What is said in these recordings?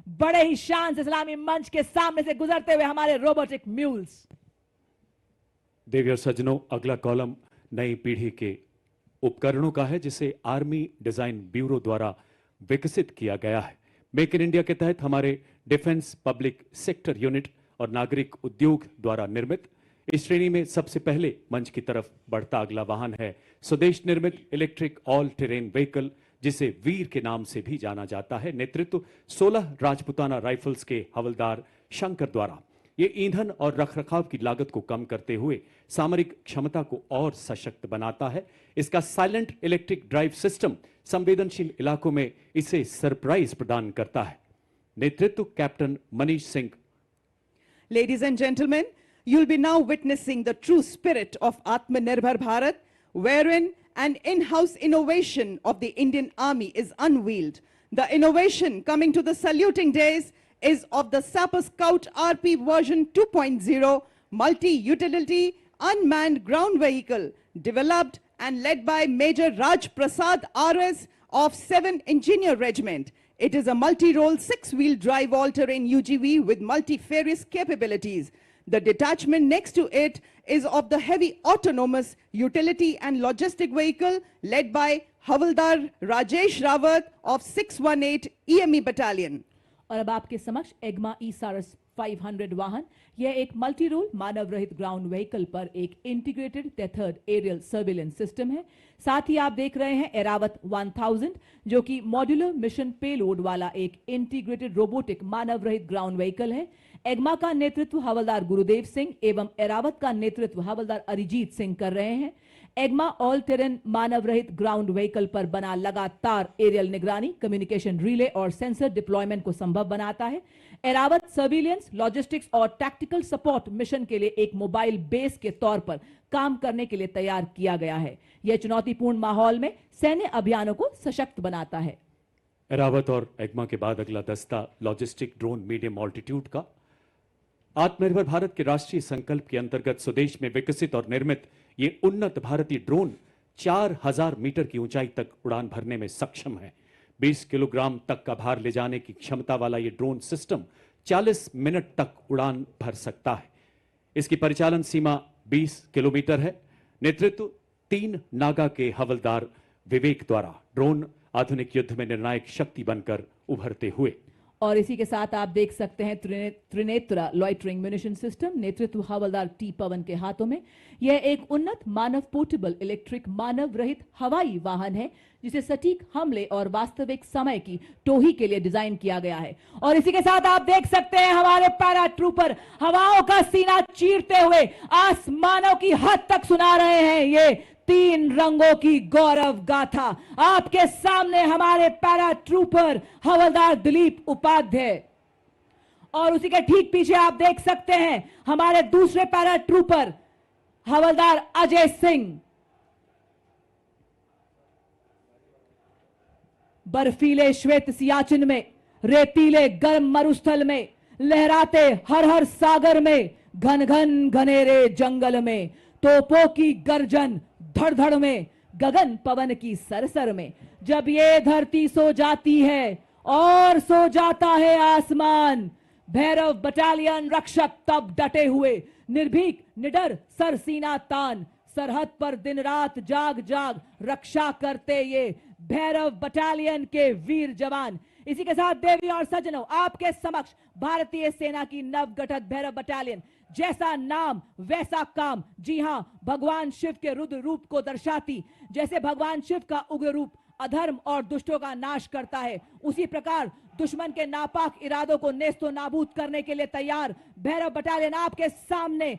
बड़े ही शान से सलामी मंच के सामने से गुजरते हुए हमारे रोबोटिक म्यूल्स। देवी और सज्जनों, अगला कॉलम नई पीढ़ी के उपकरणों का है जिसे आर्मी डिजाइन ब्यूरो द्वारा विकसित किया गया है। मेक इन इंडिया के तहत हमारे डिफेंस पब्लिक सेक्टर यूनिट और नागरिक उद्योग द्वारा निर्मित इस श्रेणी में सबसे पहले मंच की तरफ बढ़ता अगला वाहन है स्वदेश निर्मित इलेक्ट्रिक ऑल टेरेन व्हीकल, जिसे वीर के नाम से भी जाना जाता है। नेतृत्व 16 राजपुताना राइफल्स के हवलदार शंकर द्वारा। ये ईंधन और रखरखाव की लागत को कम करते हुए सामरिक क्षमता को और सशक्त बनाता है। इसका साइलेंट इलेक्ट्रिक ड्राइव सिस्टम संवेदनशील इलाकों में इसे सरप्राइज प्रदान करता है। नेतृत्व captain Manish Singh. Ladies and gentlemen, you'll be now witnessing the true spirit of Atmanirbhar Bharat, wherein an in-house innovation of the Indian Army is unveiled. The innovation coming to the saluting days is of the Sapper Scout RP version 2.0 multi-utility unmanned ground vehicle developed and led by Major Raj Prasad RS of 7 Engineer Regiment. It is a multi-role 6-wheel drive all-terrain UGV with multifarious capabilities. The detachment next to it is of the heavy autonomous utility and logistic vehicle led by Havaldar Rajesh Rawat of 618 EME Battalion. और अब आपके समक्ष एग्मा ई-सारस 500 वाहन। यह एक multi role मानव रहित ground vehicle पर एक integrated tethered aerial surveillance system है। साथ ही आप देख रहे हैं एरावत 1000, जो कि मॉड्यूलर मिशन पेलोड वाला एक इंटीग्रेटेड रोबोटिक मानव रहित ग्राउंड व्हीकल है। एग्मा का नेतृत्व हवलदार गुरुदेव सिंह एवं एरावत का नेतृत्व हवलदार अरिजीत सिंह कर रहे हैं। एग्मा ऑल टेरेन मानव रहित ग्राउंड व्हीकल पर बना लगातार एरियल निगरानी, कम्युनिकेशन रिले और सेंसर डिप्लॉयमेंट को संभव बनाता है। एरावत सर्विलियंस, लॉजिस्टिक्स और टैक्टिकल सपोर्ट मिशन के लिए एक मोबाइल बेस के तौर पर काम करने के लिए तैयार किया गया है। यह चुनौतीपूर्ण माहौल में सैन्य अभियानों को सशक्त बनाता है। एरावत और एग्मा के बाद अगला दस्ता लॉजिस्टिक ड्रोन मीडियम ऑल्टीट्यूड का। आत्मनिर्भर भारत के राष्ट्रीय संकल्प के अंतर्गत स्वदेश में विकसित और निर्मित ये उन्नत भारतीय ड्रोन 4000 मीटर की ऊंचाई तक उड़ान भरने में सक्षम है। 20 किलोग्राम तक का भार ले जाने की क्षमता वाला ये ड्रोन सिस्टम 40 मिनट तक उड़ान भर सकता है। इसकी परिचालन सीमा 20 किलोमीटर है। नेतृत्व 3 नागा के हवलदार विवेक द्वारा। ड्रोन आधुनिक युद्ध में निर्णायक शक्ति बनकर उभरते हुए। और इसी के साथ आप देख सकते हैं त्रिनेत्र लॉइटरिंग म्यूनिशन सिस्टम, नेतृत्व हवलदार टी पवन के हाथों में। यह एक उन्नत मानव पोर्टेबल इलेक्ट्रिक मानव रहित हवाई वाहन है जिसे सटीक हमले और वास्तविक समय की टोही के लिए डिजाइन किया गया है। और इसी के साथ आप देख सकते हैं हमारे पैरा ट्रूपर हवाओं का सीना चीरते हुए आसमानों की हद तक सुना रहे हैं ये 3 रंगों की गौरव गाथा। आपके सामने हमारे पैरा ट्रूपर हवलदार दिलीप उपाध्याय, और उसी के ठीक पीछे आप देख सकते हैं हमारे दूसरे पैरा ट्रूपर हवलदार अजय सिंह। बर्फीले श्वेत सियाचिन में, रेतीले गर्म मरुस्थल में, लहराते हर हर सागर में, घन घन घनेरे जंगल में, तोपों की गर्जन धड़-धड़ में, गगन पवन की सरसर में, जब ये धरती सो जाती है और सो जाता है आसमान, भैरव बटालियन रक्षक तब डटे हुए, निर्भीक निडर सरसीना तान, सरहद पर दिन रात जाग जाग रक्षा करते ये भैरव बटालियन के वीर जवान। इसी के साथ देवी और सज्जनों, आपके समक्ष भारतीय सेना की नवगठित भैरव बटालियन। जैसा नाम वैसा काम। जी हां, भगवान शिव के रुद्र रूप को दर्शाती। जैसे भगवान शिव का उग्र रूप अधर्म और दुष्टों का नाश करता है, उसी प्रकार दुश्मन के नापाक इरादों को नेस्तो नाबूद करने के लिए तैयार भैरव बटालियन आपके सामने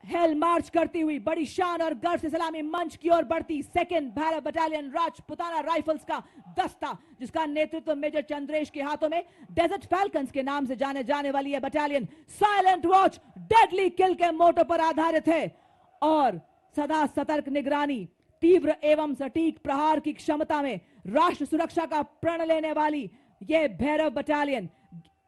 हेल मार्च करती हुई बड़ी शान और गर्व से सलामी मंच की ओर बढ़ती second Bhairav battalion Rajputana rifles का दस्ता, जिसका नेतृत्व मेजर चंद्रेश के हाथों में डेजर्ट फैल्कन्स के नाम से जाने जाने वाली यह बटालियन साइलेंट वॉच डेडली किल के मोटो पर आधारित है और सदा सतर्क निगरानी, तीव्र एवं सटीक प्रहार की क्षमता में राष्ट्र सुरक्षा का प्रण लेने वाली यह भैरव बटालियन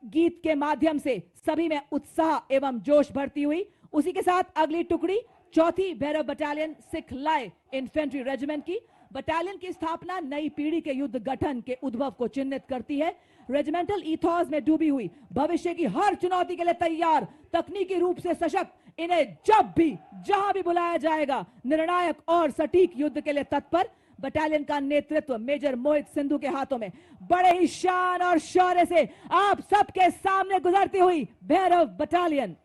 गीत के माध्यम से सभी में उत्साह एवं जोश भरती हुई। उसी के साथ अगली टुकड़ी चौथी भैरव बटालियन सिख लाए इन्फेंट्री रेजिमेंट की। बटालियन की स्थापना नई पीढ़ी के युद्ध गठन के उद्भव को चिन्हित करती है। रेजिमेंटल ईथॉस में डूबी हुई, भविष्य की हर चुनौती के लिए तैयार, तकनीकी रूप से सशक्त, इन्हें जब भी जहां भी बुलाया जाएगा निर्णायक और सटीक युद्ध के लिए तत्पर। बटालियन का नेतृत्व मेजर मोहित सिंधु के हाथों में बड़े ही शान और शौर्य से आप सबके सामने गुजरती हुई भैरव बटालियन।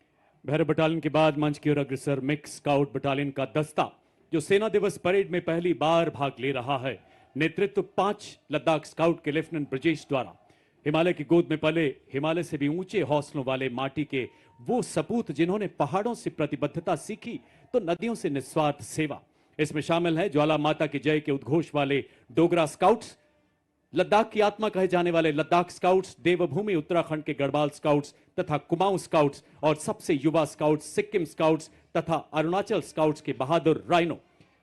भैरव बटालियन के बाद मंच की ओर अग्रसर मिक्स स्काउट बटालियन का दस्ता, जो सेना दिवस परेड में पहली बार भाग ले रहा है। नेतृत्व 5 लद्दाख स्काउट के लेफ्टिनेंट ब्रजेश द्वारा। हिमालय की गोद में पले, हिमालय से भी ऊंचे हौसलों वाले माटी के वो सपूत जिन्होंने पहाड़ों से प्रतिबद्धता सीखी तो नदियों से निस्वार्थ सेवा। इसमें शामिल है ज्वाला माता की जय के उद्घोष वाले डोगरा स्काउट्स, लद्दाख की आत्मा कहे जाने वाले लद्दाख स्काउट्स, देवभूमि उत्तराखंड के गढ़वाल स्काउट्स तथा कुमाऊं स्काउट्स और सबसे युवा स्काउट्स सिक्किम स्काउट्स तथा अरुणाचल स्काउट्स के बहादुर राइनो।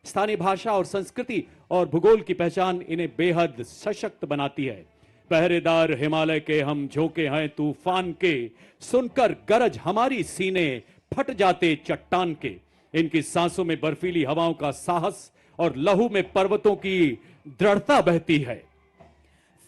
स्थानीय भाषा और संस्कृति और भूगोल की पहचान इन्हें बेहद सशक्त बनाती है। पहरेदार हिमालय के हम झोंके हैं तूफान के, सुनकर गरज हमारी सीने फट जाते चट्टान के। इनकी सांसों में बर्फीली हवाओं का साहस और लहू में पर्वतों की दृढ़ता बहती है।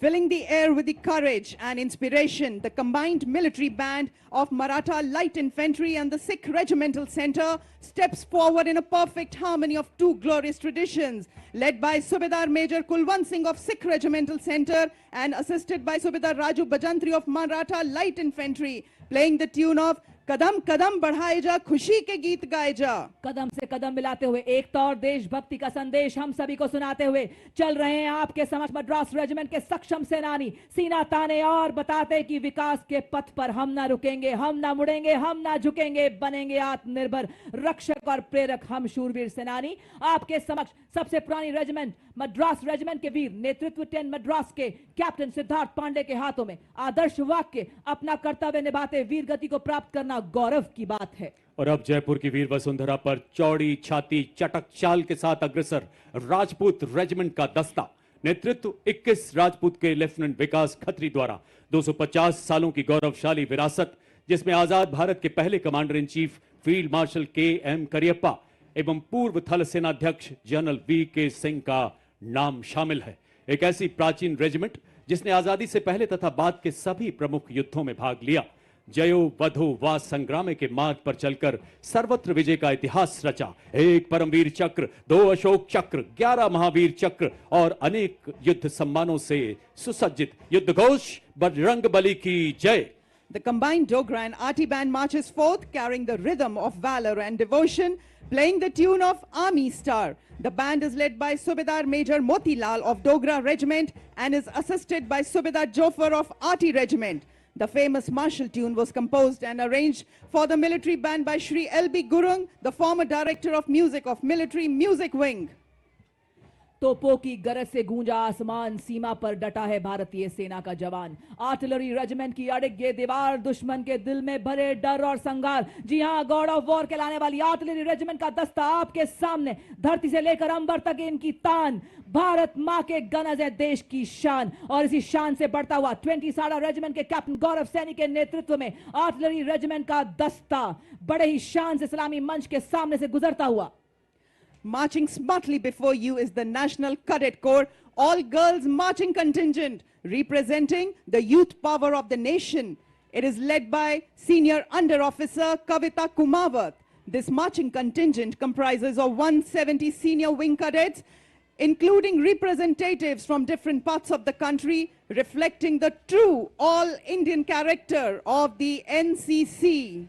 Filling the air with the courage and inspiration, the combined military band of Maratha Light Infantry and the Sikh Regimental Center steps forward in a perfect harmony of two glorious traditions, led by Subedar Major Kulwant Singh of Sikh Regimental Center and assisted by Subedar Raju Bajantri of Maratha Light Infantry, playing the tune of कदम कदम बढ़ाए जा, खुशी के गीत गाए जा। कदम से कदम मिलाते हुए एकता और देशभक्ति का संदेश हम सभी को सुनाते हुए चल रहे हैं आपके समक्ष मद्रास रेजिमेंट के सक्षम सेनानी, सीना ताने और बताते कि विकास के पथ पर हम ना रुकेंगे, हम ना मुड़ेंगे, हम ना झुकेंगे, बनेंगे आत्मनिर्भर रक्षक और प्रेरक हम शूरवीर सेनानी। आपके समक्ष सबसे पुरानी रेजिमेंट मद्रास रेजिमेंट के वीर नेतृत्व 10 मद्रास के कैप्टन सिद्धार्थ पांडे के हाथों में आदर्श वाक्य, अपना कर्तव्य निभाते वीर गति को प्राप्त करना गौरव की बात है। और अब जयपुर की वीर वसुंधरा पर चौड़ी छाती चटक चाल के साथ अग्रसर राजपूत रेजिमेंट का दस्ता, नेतृत्व 21 राजपूत के लेफ्टिनेंट विकास खत्री द्वारा। 250 सालों की गौरवशाली विरासत, जिसमें आजाद भारत के पहले commander in chief field marshal KM. Cariappa एवं पूर्व थल सेनाध्यक्ष जनरल वी.के. सिंह का नाम शामिल है। एक ऐसी प्राचीन रेजिमेंट जिसने आजादी से पहले तथा बाद के सभी प्रमुख युद्धों में भाग लिया, जयो वधो वा संग्राम के मार्ग पर चलकर सर्वत्र विजय का इतिहास रचा। 1 परमवीर चक्र, 2 अशोक चक्र, 11 महावीर चक्र और अनेक युद्ध सम्मानों से सुसज्जित युद्ध घोष बजरंगबली की जय। The combined Dogra and Arti band marches forth, carrying the rhythm of valor and devotion, playing the tune of Army Star. The band is led by Subedar Major Motilal of Dogra Regiment and is assisted by Subedar Jofar of Arti Regiment. The famous martial tune was composed and arranged for the military band by Shri L.B. Gurung, the former director of music of Military Music Wing. तोपों की गरज से गूंजा आसमान, सीमा पर डटा है भारतीय सेना का जवान। आर्टिलरी रेजिमेंट की अड़िग ये दीवार, दुश्मन के दिल में भरे डर और संघार। जी हां, गॉड ऑफ वॉर कहलाने वाली आर्टिलरी रेजिमेंट का दस्ता आपके सामने, धरती से लेकर अंबर तक इनकी तान। भारत मां के गनज है देश की शान, और इसी शान से बढ़ता हुआ 20 साड़ा रेजिमेंट के कैप्टन गौरव सैनी के नेतृत्व में आर्टिलरी रेजिमेंट का दस्ता बड़े ही शान से सलामी मंच के सामने से गुजरता हुआ। Marching smartly before you is the National Cadet Corps, all-girls marching contingent, representing the youth power of the nation. It is led by Senior Under Officer Kavita Kumawat. This marching contingent comprises of 170 senior wing cadets, including representatives from different parts of the country, reflecting the true all-Indian character of the NCC.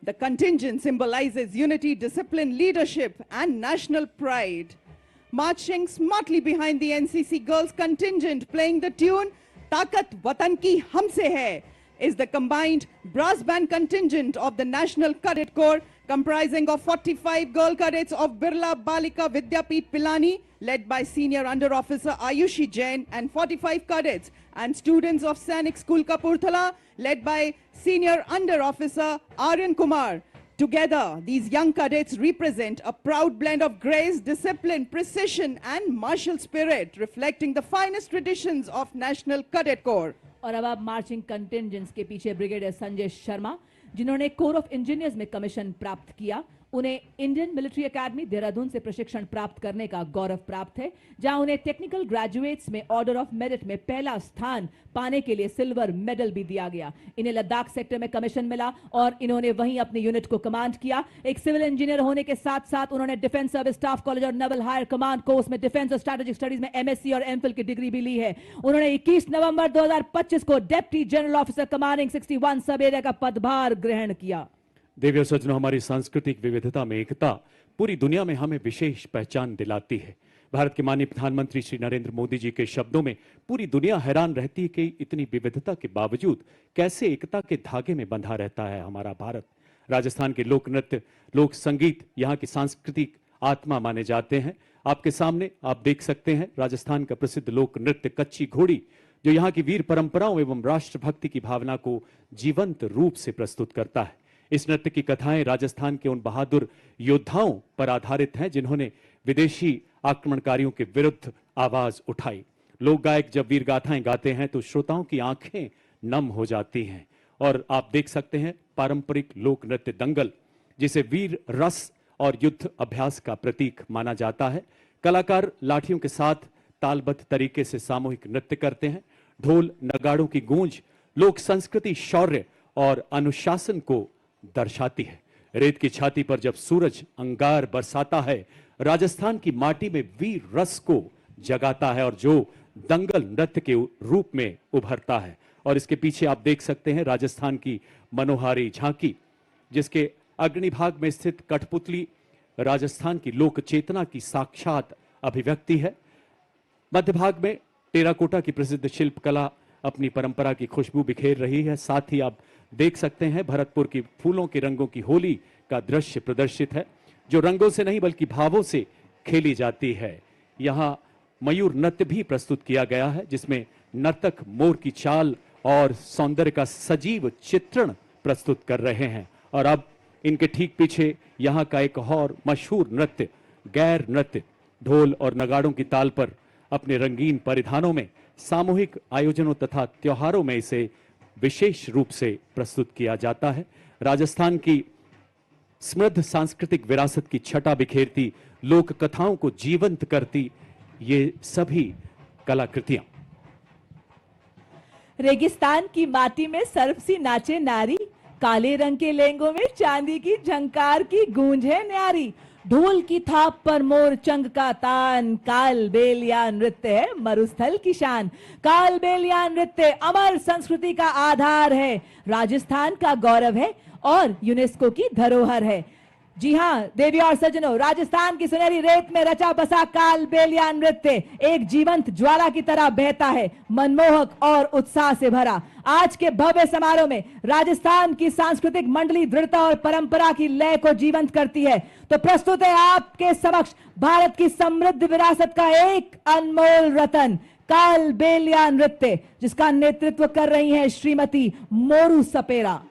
The contingent symbolizes unity, discipline, leadership, and national pride. Marching smartly behind the NCC girls contingent, playing the tune Taakat Watan Ki Humse Hai, is the combined brass band contingent of the National Cadet Corps, comprising of 45 girl cadets of Birla Balika Vidyapeeth Pilani, led by Senior Under Officer Ayushi Jain, and 45 cadets and students of Sainik School Kapurthala, led by Senior Under Officer Aryan Kumar. Together, these young cadets represent a proud blend of grace, discipline, precision, and martial spirit, reflecting the finest traditions of National Cadet Corps. और अब आप marching कंटिंजेंट्स के पीछे brigadier Sanjay Sharma, जिन्होंने core of engineers में commission प्राप्त किया उन्हें इंडियन मिलिट्री एकेडमी देहरादून से प्रशिक्षण प्राप्त करने का गौरव प्राप्त है, जहां उन्हें टेक्निकल ग्रेजुएट्स में ऑर्डर ऑफ मेरिट में पहला स्थान पाने के लिए सिल्वर मेडल भी दिया गया। इन्हें लद्दाख सेक्टर में कमीशन मिला और इन्होंने वहीं अपने यूनिट को कमांड किया। एक सिविल इंजीनियर होने के साथ साथ उन्होंने डिफेंस सर्विस स्टाफ कॉलेज और नेवल हायर कमांड कोर्स में डिफेंस और स्ट्रेटेजिक स्टडीज में एमएससी और एमफिल की डिग्री भी ली है। उन्होंने 21 नवंबर 2025 को डिप्टी जनरल ऑफिसर कमांडिंग 61 सब एरिया का पदभार ग्रहण किया। देवी और सज्जनों, हमारी सांस्कृतिक विविधता में एकता पूरी दुनिया में हमें विशेष पहचान दिलाती है। भारत के माननीय प्रधानमंत्री श्री नरेंद्र मोदी जी के शब्दों में पूरी दुनिया हैरान रहती है कि इतनी विविधता के बावजूद कैसे एकता के धागे में बंधा रहता है हमारा भारत। राजस्थान के लोक नृत्य, लोक संगीत यहाँ की सांस्कृतिक आत्मा माने जाते हैं। आपके सामने आप देख सकते हैं राजस्थान का प्रसिद्ध लोक नृत्य कच्ची घोड़ी, जो यहाँ की वीर परंपराओं एवं राष्ट्रभक्ति की भावना को जीवंत रूप से प्रस्तुत करता है। इस नृत्य की कथाएं राजस्थान के उन बहादुर योद्धाओं पर आधारित हैं जिन्होंने विदेशी आक्रमणकारियों के विरुद्ध आवाज उठाई। लोक गायक जब वीर गाथाएं गाते हैं तो श्रोताओं की आंखें नम हो जाती हैं। और आप देख सकते हैं पारंपरिक लोक नृत्य दंगल, जिसे वीर रस और युद्ध अभ्यास का प्रतीक माना जाता है। कलाकार लाठियों के साथ तालबद्ध तरीके से सामूहिक नृत्य करते हैं। ढोल नगाड़ों की गूंज लोक संस्कृति, शौर्य और अनुशासन को दर्शाती है। रेत की छाती पर जब सूरज अंगार बरसाता है, राजस्थान की माटी में वीर रस को जगाता है और जो दंगल नृत्य के रूप में उभरता है। और इसके पीछे आप देख सकते हैं राजस्थान की मनोहारी झांकी, जिसके अग्नि भाग में स्थित कठपुतली राजस्थान की लोक चेतना की साक्षात अभिव्यक्ति है। मध्य भाग में टेराकोटा की प्रसिद्ध शिल्पकला अपनी परंपरा की खुशबू बिखेर रही है। साथ ही आप देख सकते हैं भरतपुर की फूलों के रंगों की होली का दृश्य प्रदर्शित है, जो रंगों से नहीं बल्कि भावों से खेली जाती है। यहाँ मयूर नृत्य भी प्रस्तुत किया गया है, जिसमें नर्तक मोर की चाल और सौंदर्य का सजीव चित्रण प्रस्तुत कर रहे हैं। और अब इनके ठीक पीछे यहाँ का एक और मशहूर नृत्य गैर नृत्य, ढोल और नगाड़ों की ताल पर अपने रंगीन परिधानों में सामूहिक आयोजनों तथा त्योहारों में इसे विशेष रूप से प्रस्तुत किया जाता है। राजस्थान की समृद्ध सांस्कृतिक विरासत की छटा बिखेरती, लोक कथाओं को जीवंत करती ये सभी कलाकृतियां। रेगिस्तान की माटी में सर्वसी नाचे नारी, काले रंग के लहंगों में चांदी की झंकार की गूंज है न्यारी। ढोल की थाप पर मोर चंग का तान, काल बेलिया नृत्य है मरुस्थल की शान। काल बेलिया नृत्य अमर संस्कृति का आधार है, राजस्थान का गौरव है और यूनेस्को की धरोहर है। जी हाँ देवी और सज्जनों, राजस्थान की सुनहरी रेत में रचा बसा काल बेलिया नृत्य एक जीवंत ज्वाला की तरह बहता है, मनमोहक और उत्साह से भरा। आज के भव्य समारोह में राजस्थान की सांस्कृतिक मंडली दृढ़ता और परंपरा की लय को जीवंत करती है। तो प्रस्तुत है आपके समक्ष भारत की समृद्ध विरासत का एक अनमोल रतन, काल बेलिया नृत्य, जिसका नेतृत्व कर रही हैं श्रीमती मोरू सपेरा।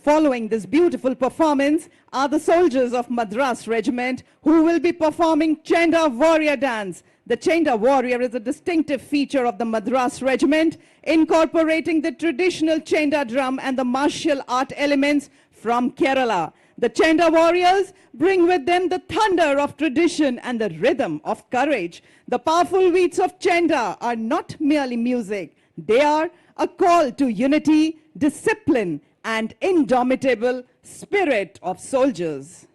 Following this beautiful performance are the soldiers of Madras Regiment who will be performing Chenda Warrior Dance. The Chenda Warrior is a distinctive feature of the Madras Regiment, incorporating the traditional Chenda drum and the martial art elements from Kerala. The Chenda Warriors bring with them the thunder of tradition and the rhythm of courage. The powerful beats of Chenda are not merely music. They are a call to unity, discipline, and indomitable spirit of soldiers.